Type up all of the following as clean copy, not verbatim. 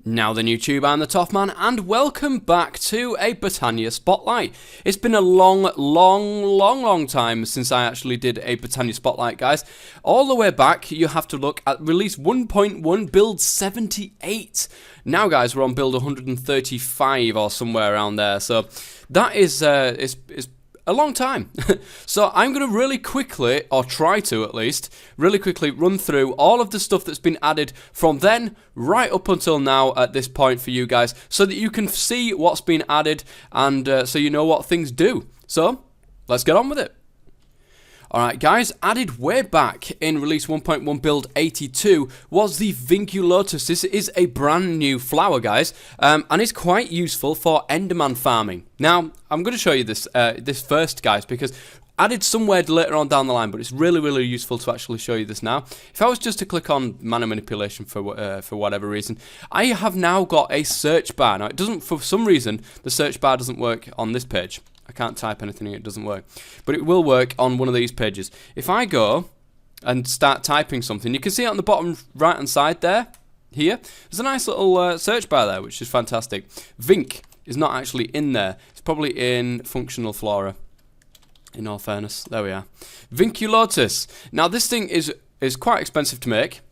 Now then YouTube, I'm the Toffman and welcome back to a Botania Spotlight. It's been a long time since I actually did a Botania Spotlight, guys. All the way back, you have to look at release 1.1 build 78. Now guys, we're on build 135 or somewhere around there, so that is a long time. So I'm going to really quickly, or try to at least, really quickly run through all of the stuff that's been added from then right up until now at this point for you guys, so that you can see what's been added and so you know what things do. So let's get on with it. Alright guys, added way back in release 1.1 build 82 was the Vincula Tous. This is a brand new flower, guys, and it's quite useful for Enderman farming. Now, I'm going to show you this this first, guys, because added somewhere later on down the line, but it's really useful to actually show you this now. If I was just to click on mana manipulation for whatever reason, I have now got a search bar. Now, it doesn't, for some reason, the search bar doesn't work on this page. I can't type anything and it doesn't work. But it will work on one of these pages. If I go and start typing something, you can see it on the bottom right hand side there, here. There's a nice little search bar there, which is fantastic. Vinc is not actually in there. It's probably in functional flora, in all fairness. There we are. Vincula Tous. Now this thing is quite expensive to make.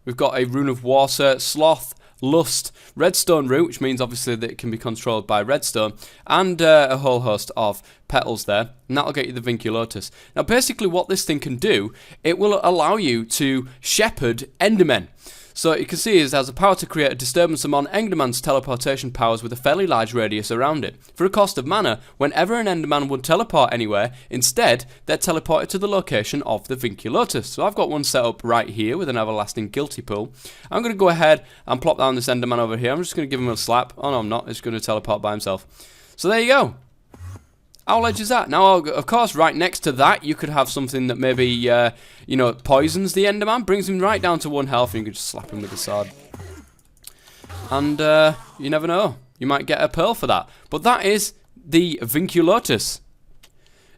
We've got a Rune of Water, Sloth, Lust, Redstone Root, which means obviously that it can be controlled by redstone, and a whole host of petals there, and that'll get you the Vincula Tous. Now basically what this thing can do, it will allow you to shepherd Endermen. So you can see it has the power to create a disturbance among Enderman's teleportation powers with a fairly large radius around it. For a cost of mana, whenever an Enderman would teleport anywhere, instead they're teleported to the location of the Vincula Tous. So I've got one set up right here with an everlasting guilty pool. I'm going to go ahead and plop down this Enderman over here. I'm just going to give him a slap. Oh no, I'm not. It's going to teleport by himself. So there you go. How ledge is that? Now, of course, right next to that, you could have something that maybe, you know, poisons the Enderman, brings him right down to 1 health, and you can just slap him with the sword. And you never know. You might get a pearl for that. But that is the Vincula Tous.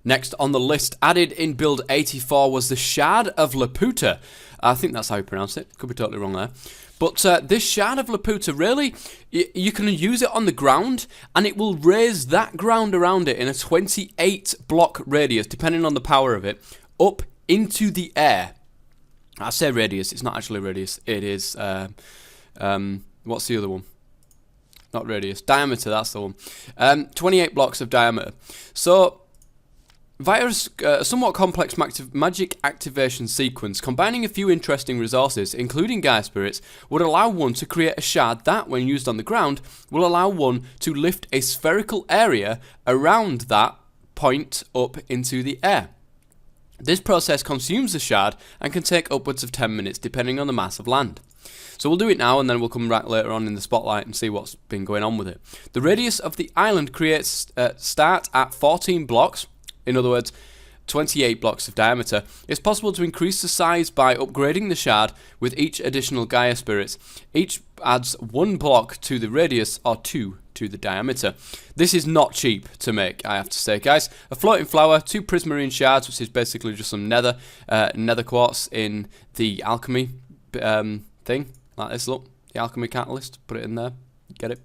Next on the list, added in build 84, was the Shard of Laputa. I think that's how you pronounce it. Could be totally wrong there. But this Shard of Laputa, really, you can use it on the ground, and it will raise that ground around it in a 28 block radius, depending on the power of it, up into the air. I say radius, it's not actually radius, it is, what's the other one? Not radius, diameter, that's the one. 28 blocks of diameter. So via a somewhat complex magic activation sequence, combining a few interesting resources, including Gaia Spirits, would allow one to create a shard that, when used on the ground, will allow one to lift a spherical area around that point up into the air. This process consumes the shard and can take upwards of 10 minutes, depending on the mass of land. So we'll do it now, and then we'll come back later on in the spotlight and see what's been going on with it. The radius of the island creates start at 14 blocks. In other words, 28 blocks of diameter. It's possible to increase the size by upgrading the shard with each additional Gaia Spirits. Each adds 1 block to the radius or 2 to the diameter. This is not cheap to make, I have to say, guys. A floating flower, 2 prismarine shards, which is basically just some nether quartz in the alchemy thing. Like this, look. The alchemy catalyst. Put it in there. Get it?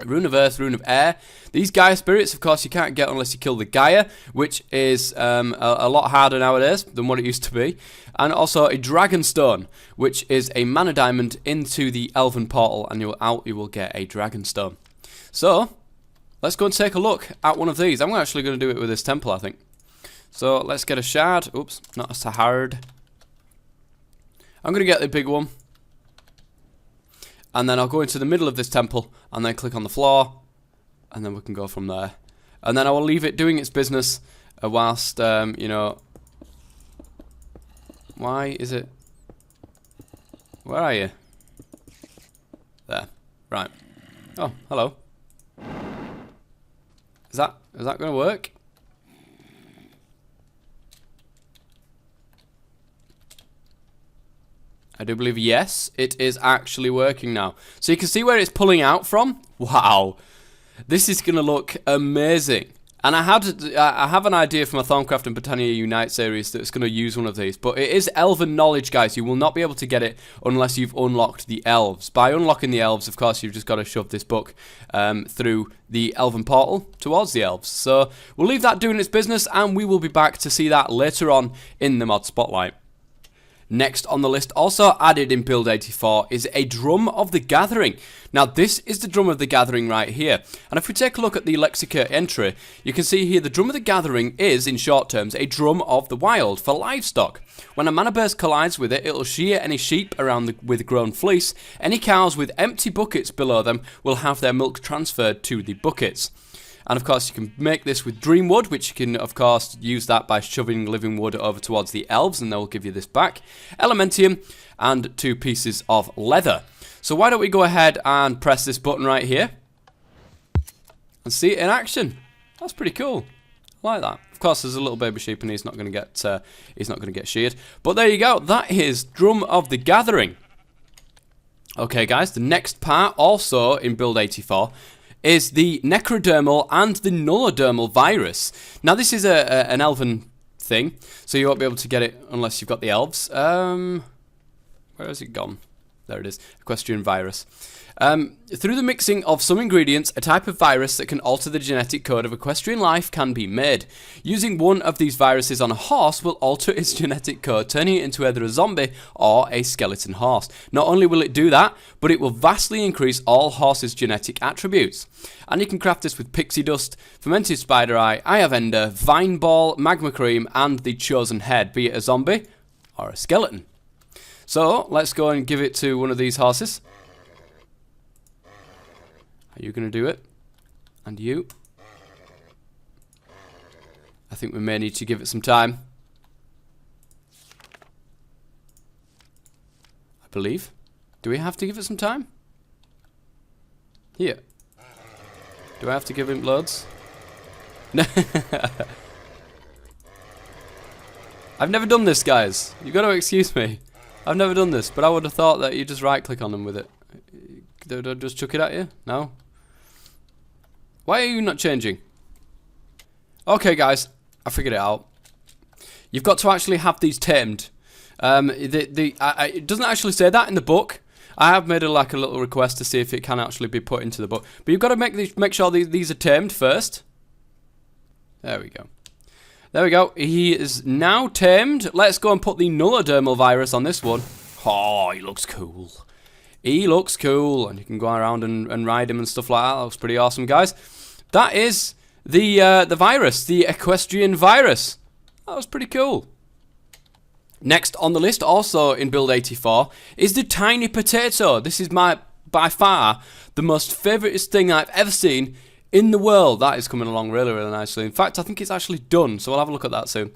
Rune of Earth, Rune of Air. These Gaia Spirits, of course, you can't get unless you kill the Gaia, which is a lot harder nowadays than what it used to be. And also a Dragon Stone, which is a mana diamond into the Elven Portal, and you will get a Dragon Stone. So, let's go and take a look at one of these. I'm actually going to do it with this temple, I think. So, let's get a shard. Oops, not so hard. I'm going to get the big one. And then I'll go into the middle of this temple and then click on the floor, and then we can go from there. And then I will leave it doing its business whilst, you know... Why is it... Where are you? There. Right. Oh, hello. Is that going to work? I do believe, yes, it is actually working now. So you can see where it's pulling out from. Wow. This is going to look amazing. And I have an idea from a Thorncraft and Botania Unite series that's going to use one of these, but it is Elven knowledge, guys. You will not be able to get it unless you've unlocked the elves. By unlocking the elves, of course, you've just got to shove this book through the Elven portal towards the elves. So we'll leave that doing its business, and we will be back to see that later on in the mod spotlight. Next on the list, also added in Build 84, is a Drum of the Gathering. Now, this is the Drum of the Gathering right here. And if we take a look at the Lexica entry, you can see here the Drum of the Gathering is, in short terms, a drum of the wild for livestock. When a mana burst collides with it, it'll shear any sheep around with grown fleece. Any cows with empty buckets below them will have their milk transferred to the buckets. And of course you can make this with Dreamwood, which you can of course use that by shoving living wood over towards the elves, and they'll give you this back. Elementium and 2 pieces of leather. So why don't we go ahead and press this button right here and see it in action. That's pretty cool. I like that. Of course there's a little baby sheep and he's not going to get sheared. But there you go. That is Drum of the Gathering. Okay guys, the next part also in Build 84 is the Necrodermal and the Nullodermal Virus. Now this is an elven thing, so you won't be able to get it unless you've got the elves. Where has it gone? There it is, Equestrian Virus. Through the mixing of some ingredients, a type of virus that can alter the genetic code of equestrian life can be made. Using one of these viruses on a horse will alter its genetic code, turning it into either a zombie or a skeleton horse. Not only will it do that, but it will vastly increase all horses' genetic attributes. And you can craft this with pixie dust, fermented spider eye, eye of ender, vine ball, magma cream, and the chosen head, be it a zombie or a skeleton. So let's go and give it to one of these horses. Are you going to do it? And you? I think we may need to give it some time. I believe. Do we have to give it some time? Here. Do I have to give him loads? No. I've never done this, guys. You've got to excuse me. I've never done this, but I would have thought that you just right click on them with it. Did I just chuck it at you? No? Why are you not changing? Okay guys, I figured it out. You've got to actually have these tamed. It doesn't actually say that in the book. I have made a little request to see if it can actually be put into the book. But you've got to make sure these are tamed first. There we go. There we go. He is now tamed. Let's go and put the Nullodermal Virus on this one. Oh, he looks cool. He looks cool, and you can go around and ride him and stuff like that. That looks pretty awesome, guys. That is the virus, the Equestrian Virus. That was pretty cool. Next on the list, also in Build 84, is the Tiny Potato. This is by far the most favouriteest thing I've ever seen in the world. That is coming along really, really nicely. In fact, I think it's actually done, so we'll have a look at that soon.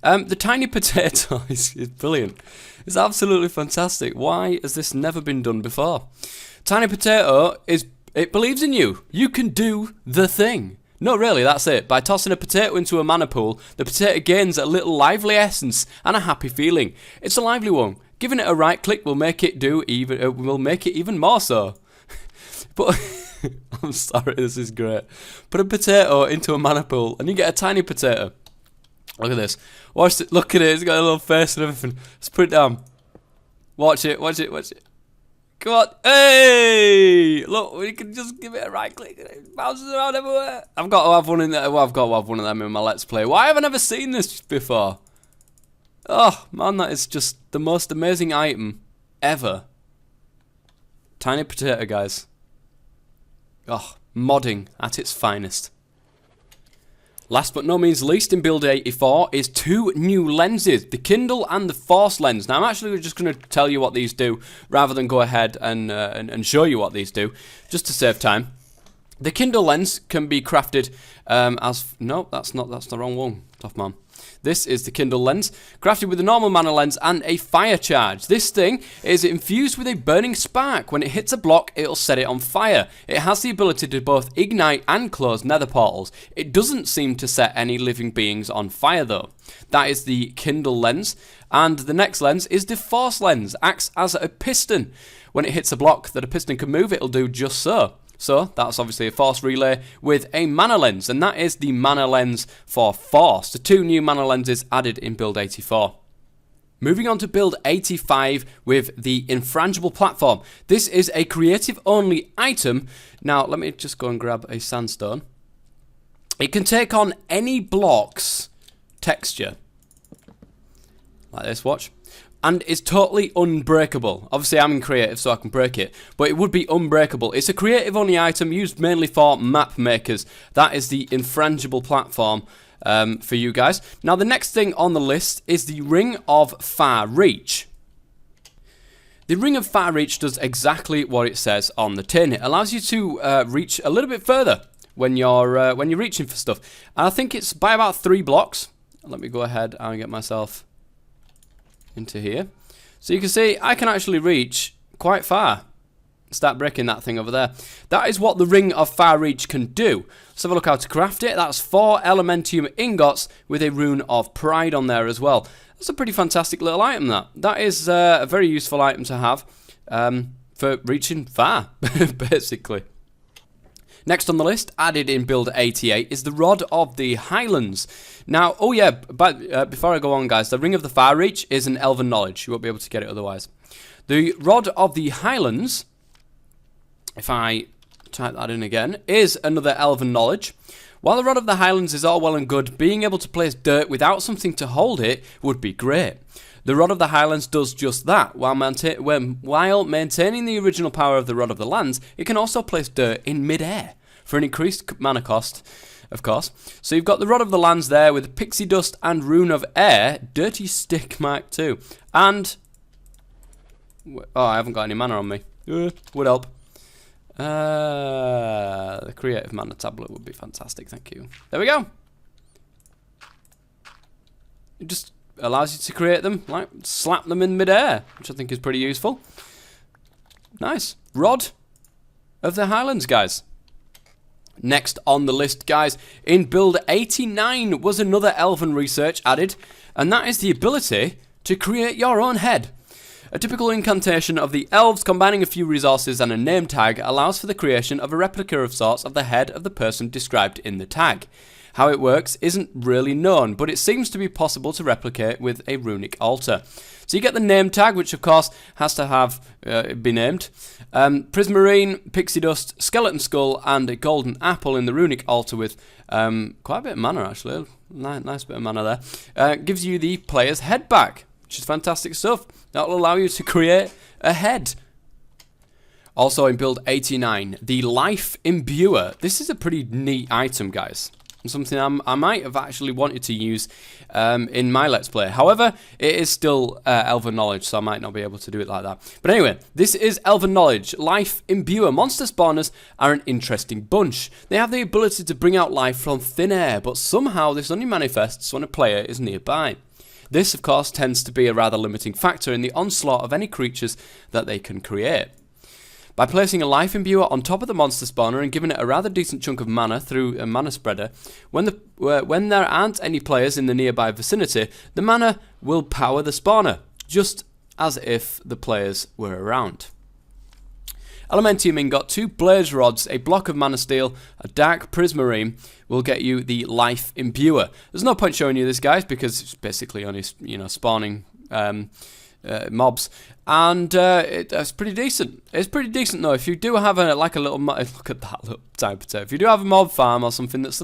The Tiny Potato is brilliant. It's absolutely fantastic. Why has this never been done before? Tiny Potato it believes in you. You can do the thing. No, really, that's it. By tossing a potato into a mana pool, the potato gains a little lively essence and a happy feeling. It's a lively one. Giving it a right click will make it even more so. But I'm sorry, this is great. Put a potato into a mana pool and you get a tiny potato. Look at this. Watch it. Look at it. It's got a little face and everything. Let's put it down. Watch it. Watch it. Watch it. Come on. Hey! Look, we can just give it a right click and it bounces around everywhere. I've got to have one in there. Well, I've got to have one of them in my Let's Play. Why have I never seen this before? Oh, man, that is just the most amazing item ever. Tiny potato, guys. Oh, modding at its finest. Last but no means least in Build 84 is 2 new lenses, the Kindle and the Force lens. Now I'm actually just going to tell you what these do rather than go ahead and show you what these do, just to save time. The Kindle lens can be crafted no, that's the wrong one, tough man. This is the Kindle lens, crafted with a normal mana lens and a fire charge. This thing is infused with a burning spark. When it hits a block, it'll set it on fire. It has the ability to both ignite and close nether portals. It doesn't seem to set any living beings on fire though. That is the Kindle lens. And the next lens is the Force lens. Acts as a piston. When it hits a block that a piston can move, it'll do just so. So that's obviously a force relay with a mana lens, and that is the mana lens for force. The 2 new mana lenses added in build 84. Moving on to build 85 with the infrangible platform. This is a creative only item. Now let me just go and grab a sandstone. It can take on any block's texture. Like this, watch. And it's totally unbreakable. Obviously I'm in creative so I can break it, but it would be unbreakable. It's a creative only item used mainly for map makers. That is the infrangible platform for you guys. Now the next thing on the list is the Ring of Far Reach. The Ring of Far Reach does exactly what it says on the tin. It allows you to reach a little bit further when you're reaching for stuff. And I think it's by about 3 blocks. Let me go ahead and get myself into here. So you can see I can actually reach quite far. Start breaking that thing over there. That is what the Ring of Far Reach can do. Let's have a look how to craft it. That's 4 Elementium ingots with a Rune of Pride on there as well. That's a pretty fantastic little item, that. That is a very useful item to have for reaching far, basically. Next on the list, added in build 88, is the Rod of the Highlands. Now, oh yeah, but before I go on, guys, the Ring of the Far Reach is an Elven Knowledge. You won't be able to get it otherwise. The Rod of the Highlands, if I type that in again, is another Elven Knowledge. While the Rod of the Highlands is all well and good, being able to place dirt without something to hold it would be great. The Rod of the Highlands does just that. While maintaining the original power of the Rod of the Lands, it can also place dirt in mid-air for an increased mana cost, of course. So you've got the Rod of the Lands there with Pixie Dust and Rune of Air, Dirty Stick Mark II. And... oh, I haven't got any mana on me. Would help. The Creative Mana tablet would be fantastic, thank you. There we go. It just allows you to create them, like slap them in midair, which I think is pretty useful. Nice. Rod of the Highlands, guys. Next on the list, guys, in build 89 was another Elven research added, and that is the ability to create your own head. A typical incantation of the elves combining a few resources and a name tag allows for the creation of a replica of sorts of the head of the person described in the tag. How it works isn't really known, but it seems to be possible to replicate with a runic altar. So you get the name tag, which of course has to have be named. Prismarine, Pixie Dust, Skeleton Skull, and a Golden Apple in the runic altar with quite a bit of mana actually. Nice bit of mana there. Gives you the player's head back, which is fantastic stuff. That will allow you to create a head. Also in build 89, the Life Imbuer. This is a pretty neat item, guys. Something I might have actually wanted to use in my Let's Play. However, it is still Elven Knowledge, so I might not be able to do it like that. But anyway, this is Elven Knowledge. Life Imbuer. Monster spawners are an interesting bunch. They have the ability to bring out life from thin air, but somehow this only manifests when a player is nearby. This, of course, tends to be a rather limiting factor in the onslaught of any creatures that they can create. By placing a Life Imbuer on top of the monster spawner and giving it a rather decent chunk of mana through a mana spreader, when there aren't any players in the nearby vicinity, the mana will power the spawner, just as if the players were around. Elementium Ingot, 2 Blaze Rods, a block of Mana Steel, a Dark Prismarine will get you the Life Imbuer. There's no point showing you this, guys, because it's basically only, spawning mobs, and it's pretty decent. It's pretty decent though. If you do have look at that little tiny potato. If you do have a mob farm or something that's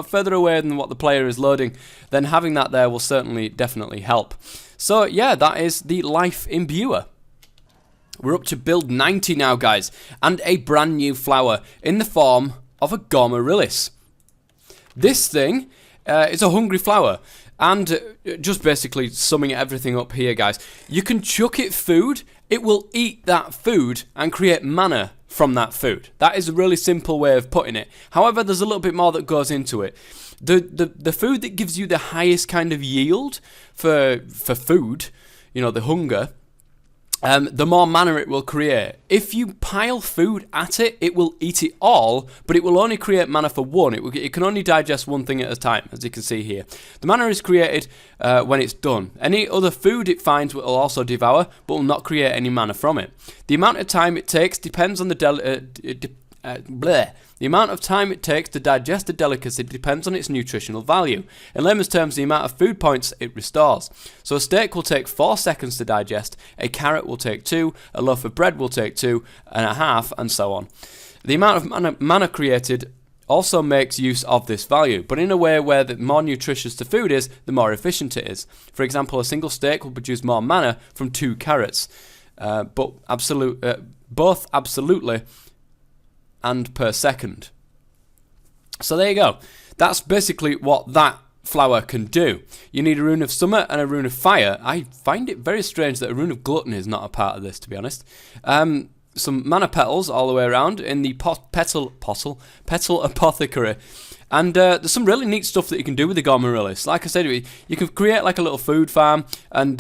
further away than what the player is loading, then having that there will definitely help. So yeah, that is the Life Imbuer. We're up to build 90 now, guys, and a brand new flower in the form of a Gormarilis. This thing is a hungry flower. And just basically summing everything up here, guys, you can chuck it food, it will eat that food and create mana from that food. That is a really simple way of putting it. However, there's a little bit more that goes into it. The food that gives you the highest kind of yield for food, the hunger, the more mana it will create. If you pile food at it, it will eat it all, but it will only create mana for one. It can only digest one thing at a time, as you can see here. The mana is created when it's done. Any other food it finds will also devour, but will not create any mana from it. The amount of time it takes depends on the The amount of time it takes to digest a delicacy depends on its nutritional value. In layman's terms, the amount of food points it restores. So a steak will take 4 seconds to digest, a carrot will take 2, a loaf of bread will take 2.5, and so on. The amount of mana created also makes use of this value, but in a way where the more nutritious the food is, the more efficient it is. For example, a single steak will produce more mana from 2 carrots, both absolutely and per second. So there you go. That's basically what that flower can do. You need a rune of summer and a rune of fire. I find it very strange that a rune of gluttony is not a part of this, to be honest. Some mana petals all the way around in the petal apothecary. And there's some really neat stuff that you can do with the Gourmarillis. Like I said, you can create like a little food farm and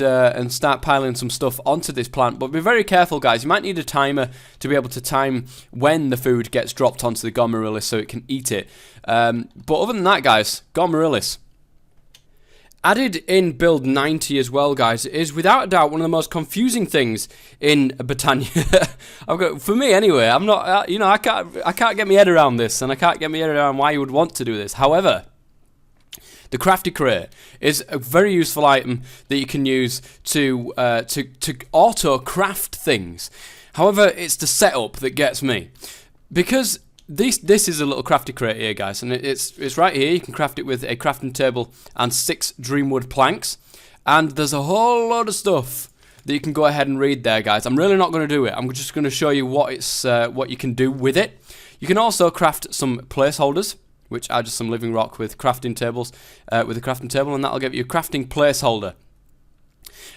start piling some stuff onto this plant. But be very careful, guys. You might need a timer to be able to time when the food gets dropped onto the Gourmarillis so it can eat it. But other than that, guys, Gourmarillis. Added in build 90 as well, guys, is without a doubt one of the most confusing things in Botania. For me, anyway. I'm not, I can't get my head around this, and I can't get my head around why you would want to do this. However, the crafty crate is a very useful item that you can use to auto craft things. However, it's the setup that gets me, because this is a little crafty crate here, guys, and it's right here. You can craft it with a crafting table and 6 dreamwood planks, and there's a whole load of stuff that you can go ahead and read there, guys. I'm really not going to do it. I'm just going to show you what you can do with it. You can also craft some placeholders, which are just some living rock with crafting tables, with a crafting table, and that'll give you a crafting placeholder.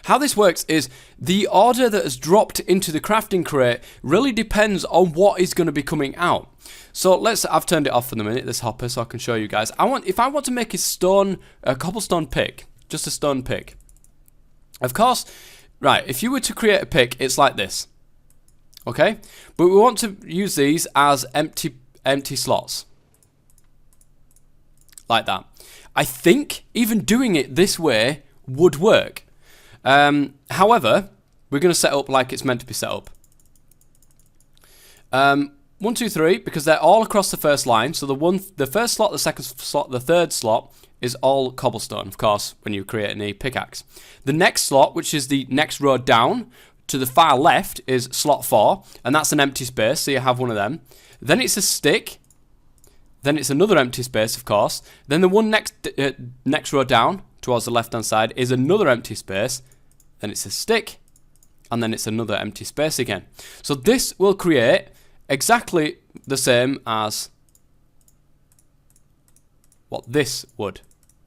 How this works is the order that has dropped into the crafting crate really depends on what is going to be coming out. So I've turned it off for the minute, this hopper, so I can show you guys. If I want to make a cobblestone pick, just a stone pick. Of course, right, if you were to create a pick, it's like this. Okay? But we want to use these as empty slots. Like that. I think even doing it this way would work. However, we're going to set up like it's meant to be set up. 1, 2, 3, because they're all across the first line. So the first slot, the second slot, the third slot is all cobblestone, of course, when you create a pickaxe. The next slot, which is the next row down to the far left, is slot 4, and that's an empty space, so you have one of them. Then it's a stick. Then it's another empty space, of course. Then the one next row down towards the left-hand side is another empty space. Then it's a stick, and then it's another empty space again. So this will create exactly the same as what this would,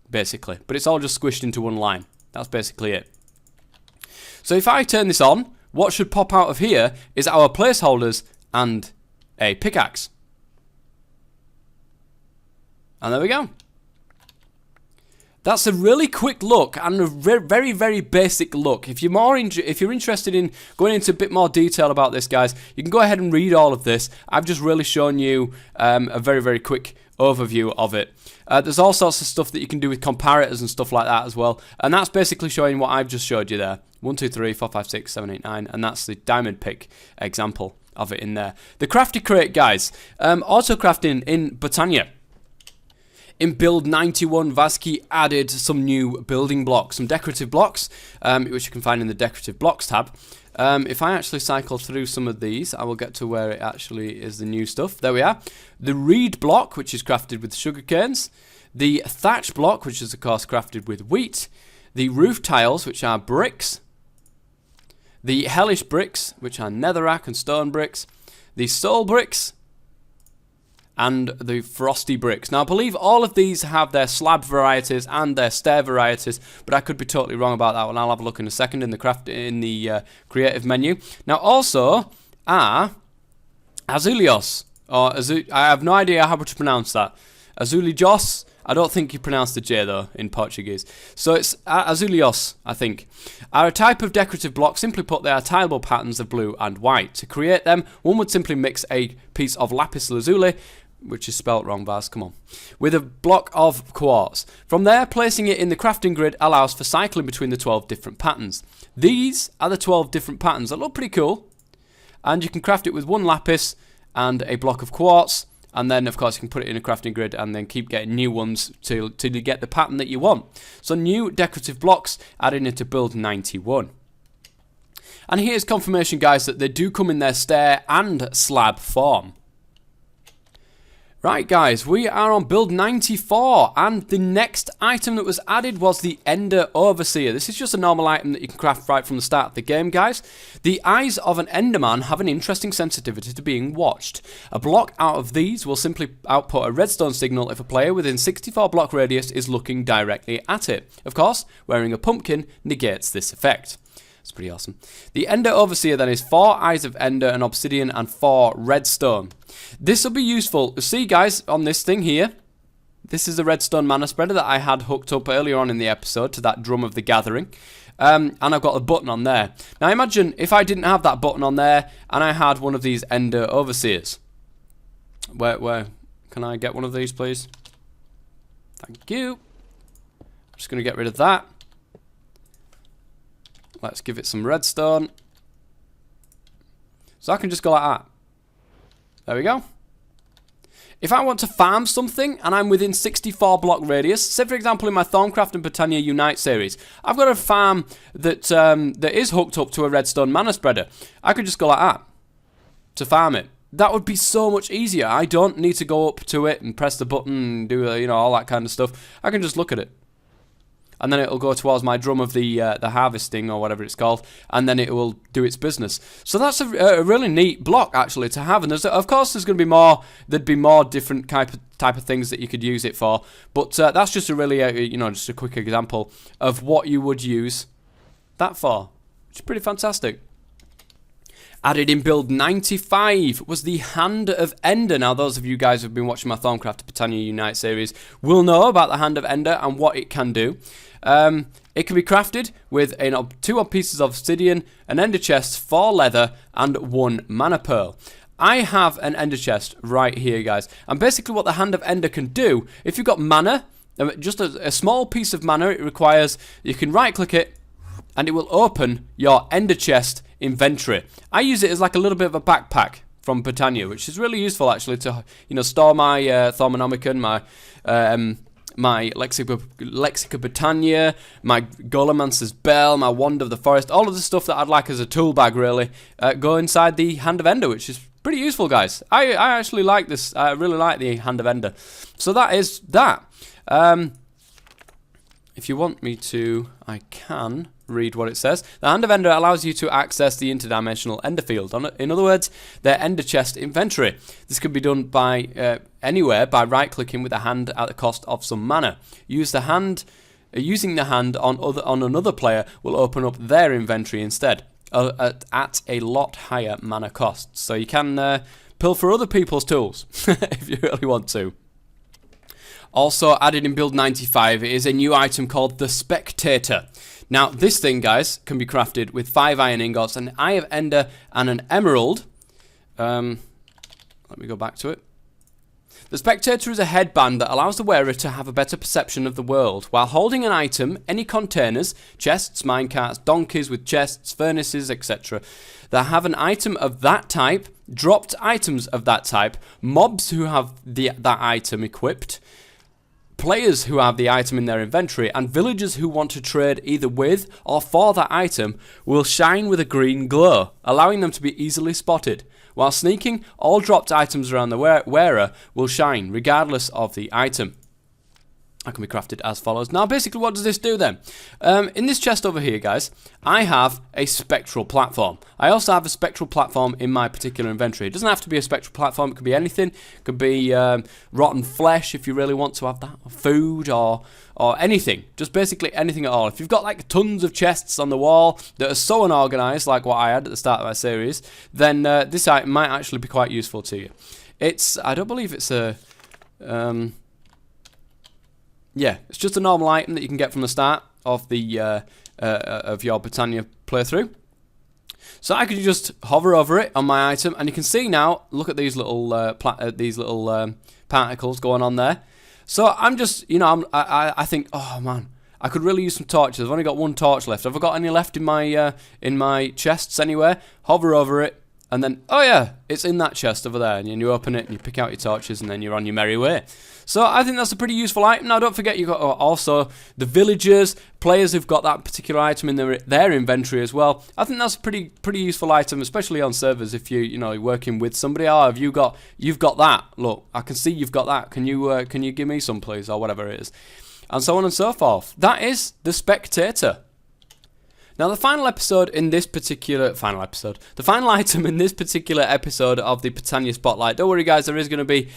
basically. But it's all just squished into one line. That's basically it. So if I turn this on, what should pop out of here is our placeholders and a pickaxe. And there we go. That's a really quick look and a very, very basic look. If you're interested in going into a bit more detail about this, guys, you can go ahead and read all of this. I've just really shown you a very, very quick overview of it. There's all sorts of stuff that you can do with comparators and stuff like that as well. And that's basically showing what I've just showed you there. 1, 2, 3, 4, 5, 6, 7, 8, 9. And that's the diamond pick example of it in there. The crafty crate, guys. Auto crafting in Botania. In build 91, Vazki added some new building blocks, some decorative blocks, which you can find in the Decorative Blocks tab. If I actually cycle through some of these, I will get to where it actually is the new stuff. There we are. The reed block, which is crafted with sugar canes. The thatch block, which is of course crafted with wheat. The roof tiles, which are bricks. The hellish bricks, which are netherrack and stone bricks. The soul bricks. And the frosty bricks. Now, I believe all of these have their slab varieties and their stair varieties, but I could be totally wrong about that one. I'll have a look in a second in the creative menu. Now, also are azulios, or I have no idea how to pronounce that. Azulijos. I don't think you pronounce the J though in Portuguese. So it's azulios, I think. Are a type of decorative block. Simply put, they are tileable patterns of blue and white. To create them, one would simply mix a piece of lapis lazuli, which is spelt wrong, Vaz, come on, with a block of quartz. From there, placing it in the crafting grid allows for cycling between the 12 different patterns. These are the 12 different patterns that look pretty cool, and you can craft it with 1 lapis and a block of quartz. And then, of course, you can put it in a crafting grid and then keep getting new ones till you get the pattern that you want. So new decorative blocks added into build 91. And here's confirmation, guys, that they do come in their stair and slab form. Right, guys, we are on build 94, and the next item that was added was the Ender Overseer. This is just a normal item that you can craft right from the start of the game, guys. The eyes of an Enderman have an interesting sensitivity to being watched. A block out of these will simply output a redstone signal if a player within 64 block radius is looking directly at it. Of course, wearing a pumpkin negates this effect. It's pretty awesome. The Ender Overseer then is 4 Eyes of Ender, an Obsidian, and 4 Redstone. This will be useful. See, guys, on this thing here, this is a Redstone mana spreader that I had hooked up earlier on in the episode to that Drum of the Gathering. And I've got a button on there. Now, imagine if I didn't have that button on there and I had one of these Ender Overseers. Where can I get one of these, please? Thank you. I'm just going to get rid of that. Let's give it some redstone. So I can just go like that. There we go. If I want to farm something and I'm within 64 block radius, say for example in my Thorncraft and Botania Unite series, I've got a farm that that is hooked up to a redstone mana spreader. I could just go like that to farm it. That would be so much easier. I don't need to go up to it and press the button and do you know, all that kind of stuff. I can just look at it. And then it'll go towards my drum of the harvesting or whatever it's called, and then it will do its business. So that's a really neat block actually to have. And there's, of course, there's going to be more. There'd be more different type of things that you could use it for. But that's just a really you know, just a quick example of what you would use that for. Which is pretty fantastic. Added in build 95 was the Hand of Ender. Now, those of you guys who have been watching my Thorncraft Botania Unite series will know about the Hand of Ender and what it can do. It can be crafted with 2 pieces of obsidian, an ender chest, 4 leather, and 1 mana pearl. I have an ender chest right here, guys. And basically what the Hand of Ender can do, if you've got mana, just a small piece of mana it requires, you can right-click it, and it will open your ender chest inventory. I use it as like a little bit of a backpack from Botania, which is really useful actually to, you know, store my Thormonomicon, my Lexica Botania, my Golemancer's Bell, my Wand of the Forest, all of the stuff that I'd like as a tool bag really, go inside the Hand of Ender, which is pretty useful, guys. I actually like this. I really like the Hand of Ender. So that is that. If you want me to, I can read what it says. The Hand of Ender allows you to access the interdimensional Ender field. In other words, their Ender chest inventory. This can be done by anywhere by right-clicking with the hand at the cost of some mana. Using the hand on another player will open up their inventory instead at a lot higher mana cost. So you can pilfer other people's tools if you really want to. Also added in build 95 is a new item called the Spectator. Now this thing, guys, can be crafted with 5 iron ingots, an Eye of Ender, and an emerald. Let me go back to it. The Spectator is a headband that allows the wearer to have a better perception of the world. While holding an item, any containers, chests, minecarts, donkeys with chests, furnaces, etc. that have an item of that type, dropped items of that type, mobs who have that item equipped, players who have the item in their inventory, and villagers who want to trade either with or for that item will shine with a green glow, allowing them to be easily spotted. While sneaking, all dropped items around the wearer will shine, regardless of the item. That can be crafted as follows. Now, basically, what does this do then? In this chest over here, guys, I have a spectral platform. I also have a spectral platform in my particular inventory. It doesn't have to be a spectral platform. It could be anything. It could be rotten flesh if you really want to have that, or food, or anything. Just basically anything at all. If you've got like tons of chests on the wall that are so unorganized, like what I had at the start of my series, then this item might actually be quite useful to you. I don't believe it's a... yeah, it's just a normal item that you can get from the start of the of your Botania playthrough. So I could just hover over it on my item, and you can see now. Look at these little particles going on there. So I'm just, you know, I think, oh man, I could really use some torches. I've only got 1 torch left. Have I got any left in my chests anywhere? Hover over it, and then, oh yeah, it's in that chest over there, and you open it, and you pick out your torches, and then you're on your merry way. So I think that's a pretty useful item. Now, don't forget, you've got also the villagers, players who've got that particular item in their inventory as well. I think that's a pretty useful item, especially on servers if you're working with somebody. Oh, have you've got that? Look, I can see you've got that. Can you give me some, please, or whatever it is, and so on and so forth. That is the Spectator. Now, the final item in this particular episode of the Botania Spotlight. Don't worry, guys, there is going to be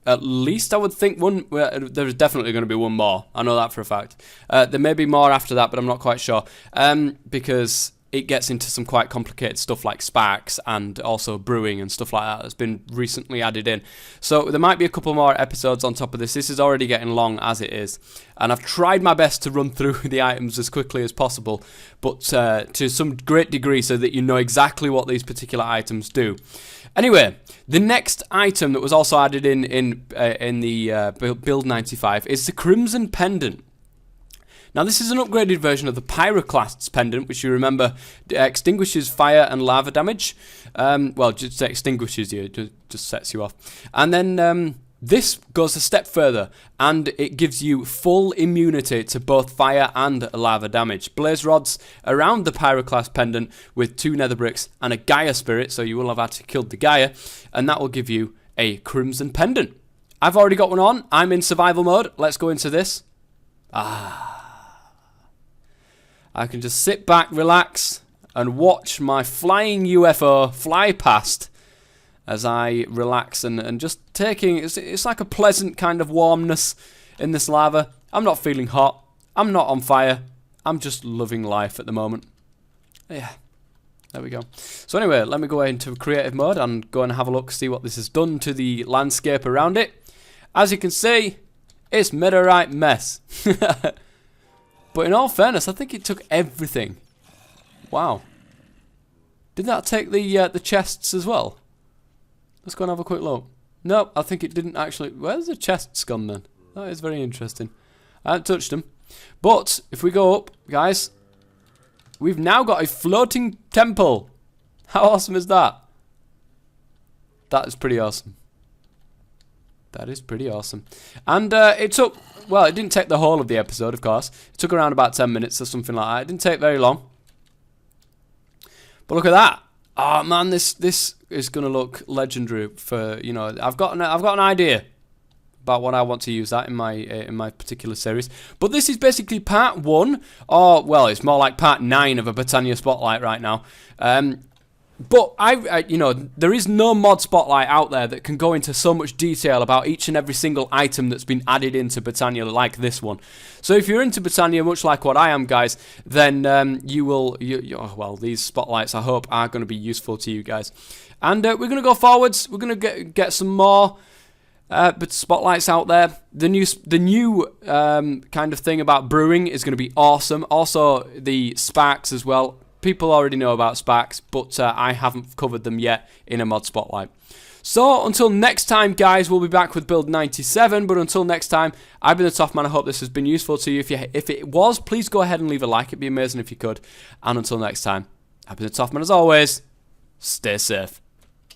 at least, I would think, one. There is definitely going to be one more. I know that for a fact. There may be more after that, but I'm not quite sure. Because it gets into some quite complicated stuff like sparks and also brewing and stuff like that that's been recently added in. So there might be a couple more episodes on top of this. This is already getting long as it is. And I've tried my best to run through the items as quickly as possible, but to some great degree so that you know exactly what these particular items do. Anyway, the next item that was also added in the Build 95 is the Crimson Pendant. Now, this is an upgraded version of the Pyroclast's Pendant, which you remember extinguishes fire and lava damage. Well, just extinguishes you, just sets you off. And then this goes a step further, and it gives you full immunity to both fire and lava damage. Blaze rods around the Pyroclast Pendant with 2 nether bricks and a Gaia Spirit, so you will have actually killed the Gaia, and that will give you a Crimson Pendant. I've already got one on. I'm in survival mode. Let's go into this. I can just sit back, relax, and watch my flying UFO fly past as I relax and just taking... It's like a pleasant kind of warmness in this lava. I'm not feeling hot. I'm not on fire. I'm just loving life at the moment. Yeah, there we go. So anyway, let me go into creative mode and go and have a look, see what this has done to the landscape around it. As you can see, it's made a right mess. But in all fairness, I think it took everything. Wow. Did that take the chests as well? Let's go and have a quick look. Nope, I think it didn't actually. Where's the chests gone then? That is very interesting. I haven't touched them. But if we go up, guys, we've now got a floating temple. How awesome is that? That is pretty awesome. That is pretty awesome. And it took... Well, it didn't take the whole of the episode, of course. It took around about 10 minutes or something like that. It didn't take very long. But look at that. Oh, man, this is going to look legendary for, I've got an idea about what I want to use that in my particular series. But this is basically part 1, or, well, it's more like part 9 of a Botania Spotlight right now. But there is no mod spotlight out there that can go into so much detail about each and every single item that's been added into Botania like this one. So if you're into Botania, much like what I am, guys, then well, these spotlights, I hope, are going to be useful to you guys. And we're going to go forwards. We're going to get some more spotlights out there. The new kind of thing about brewing is going to be awesome. Also, the sparks as well. People already know about sparks, but I haven't covered them yet in a mod spotlight. So, until next time, guys, we'll be back with Build 97, but until next time, I've been the Toffman. I hope this has been useful to you. If it was, please go ahead and leave a like. It'd be amazing if you could. And until next time, I've been the Toffman as always. Stay safe.